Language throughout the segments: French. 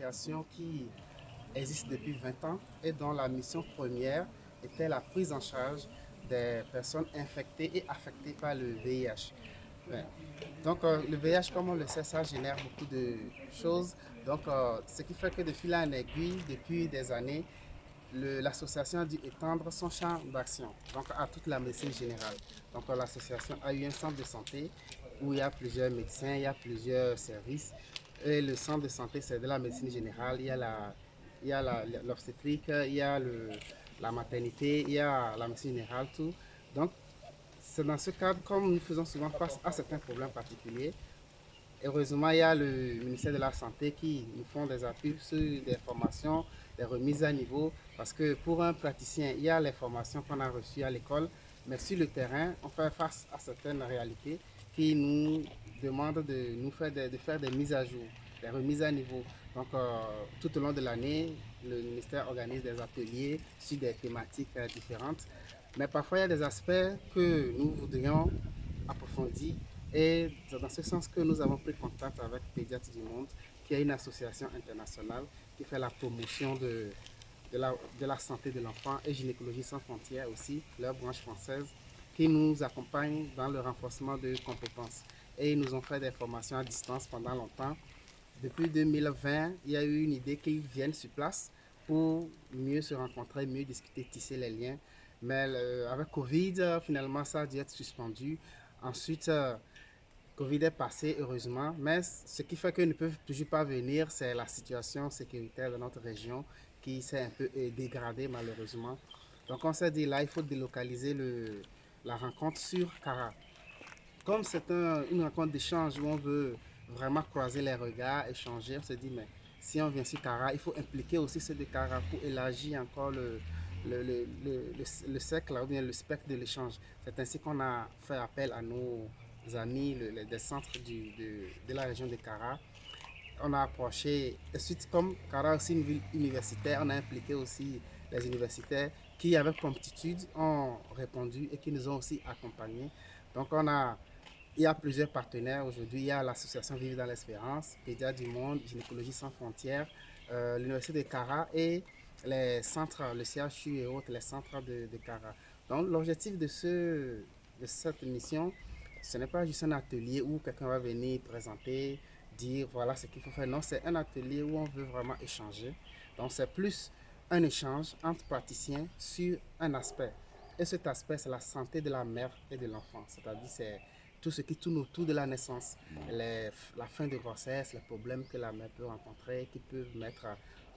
association qui existe depuis 20 ans et dont la mission première était la prise en charge des personnes infectées et affectées par le VIH. Ouais. Donc, le VIH, comme on le sait, ça génère beaucoup de choses. Donc, ce qui fait que de fil en aiguille, depuis des années, l'association a dû étendre son champ d'action, donc à toute la médecine générale. Donc, l'association a eu un centre de santé où il y a plusieurs médecins, il y a plusieurs services. Et le centre de santé, c'est de la médecine générale. Il y a l'obstétrique, il y a la maternité, il y a la médecine générale, tout. Donc, c'est dans ce cadre, comme nous faisons souvent face à certains problèmes particuliers, heureusement, il y a le ministère de la Santé qui nous font des appuis sur des formations, des remises à niveau, parce que pour un praticien, il y a les formations qu'on a reçues à l'école, mais sur le terrain, on fait face à certaines réalités qui nous demandent de faire des mises à jour, des remises à niveau. Donc, tout au long de l'année, le ministère organise des ateliers sur des thématiques différentes, mais parfois, il y a des aspects que nous voudrions approfondir et c'est dans ce sens que nous avons pris contact avec Pédiatres du Monde, qui est une association internationale qui fait la promotion de la santé de l'enfant, et Gynécologie sans frontières aussi, leur branche française, qui nous accompagne dans le renforcement de compétences. Et ils nous ont fait des formations à distance pendant longtemps. Depuis 2020, il y a eu une idée qu'ils viennent sur place pour mieux se rencontrer, mieux discuter, tisser les liens. Mais avec Covid, finalement, ça a dû être suspendu. Ensuite, Covid est passé, heureusement, mais ce qui fait qu'ils ne peuvent toujours pas venir, c'est la situation sécuritaire de notre région qui s'est un peu dégradée, malheureusement. Donc, on s'est dit, là, il faut délocaliser la rencontre sur Cara. Comme c'est une rencontre d'échange où on veut vraiment croiser les regards, échanger, on se dit, mais si on vient sur Cara, il faut impliquer aussi ceux de Cara pour élargir encore le cercle, ou bien le spectre de l'échange. C'est ainsi qu'on a fait appel à nos amis des centres de la région de Cara. On a approché, et suite comme Cara est aussi une ville universitaire, on a impliqué aussi les universitaires qui, avec promptitude, ont répondu et qui nous ont aussi accompagnés. Donc, il y a plusieurs partenaires aujourd'hui. Il y a l'association Vivre dans l'Espérance, Pédiatres du Monde, Gynécologie sans frontières, l'Université de Cara et les centres, le CHU et autres, les centres de Cara. Donc, l'objectif de cette mission, ce n'est pas juste un atelier où quelqu'un va venir présenter, dire voilà ce qu'il faut faire. Non, c'est un atelier où on veut vraiment échanger. Donc, c'est plus un échange entre praticiens sur un aspect. Et cet aspect, c'est la santé de la mère et de l'enfant. C'est-à-dire, c'est tout ce qui tourne autour de la naissance, la fin de grossesse, les problèmes que la mère peut rencontrer, qui peuvent mettre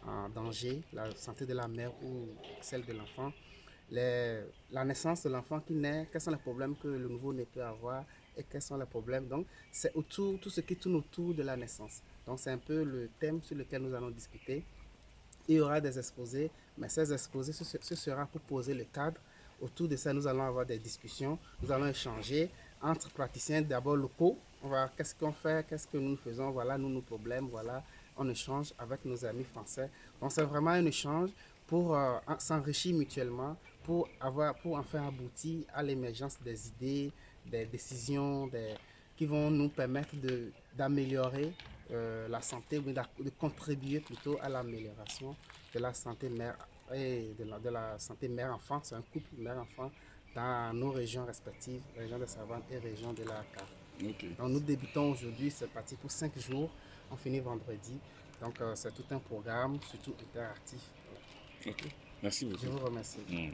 en danger la santé de la mère ou celle de l'enfant. La naissance de l'enfant qui naît, quels sont les problèmes que le nouveau-né peut avoir et quels sont les problèmes. Donc, c'est autour, tout ce qui tourne autour de la naissance. Donc, c'est un peu le thème sur lequel nous allons discuter. Il y aura des exposés, mais ces exposés, ce sera pour poser le cadre. Autour de ça, nous allons avoir des discussions, nous allons échanger entre praticiens d'abord locaux. On va, qu'est-ce qu'on fait, qu'est-ce que nous faisons, voilà nos problèmes, voilà, on échange avec nos amis français. Donc c'est vraiment un échange pour s'enrichir mutuellement, pour enfin aboutir à l'émergence des idées, des décisions, qui vont nous permettre d'améliorer la santé, ou de contribuer plutôt à l'amélioration de la santé mère et de la santé mère-enfant. C'est un couple mère-enfant dans nos régions respectives, région de Savane et région de la CAR. Ok, Donc nous débutons aujourd'hui, c'est parti pour 5 jours, on finit vendredi. Donc c'est tout un programme, surtout interactif. ok. Merci Je beaucoup. vous remercie. Mm.